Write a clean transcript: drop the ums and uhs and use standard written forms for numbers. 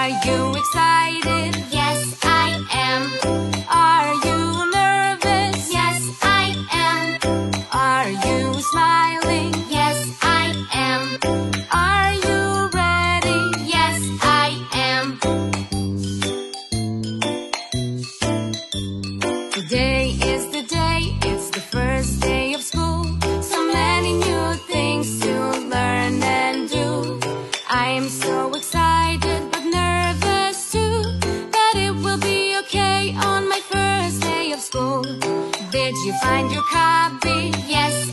Are you excited? Yes, I am. Are you nervous? Yes, I am. Are you smiling? Yes, I am. Are you ready? Yes, I am. Today is the day, it's the first day of school. So many new things to learn and do. I am so excited but nervous too, but it will be okay on my first day of school. Did you find your copy? Yes,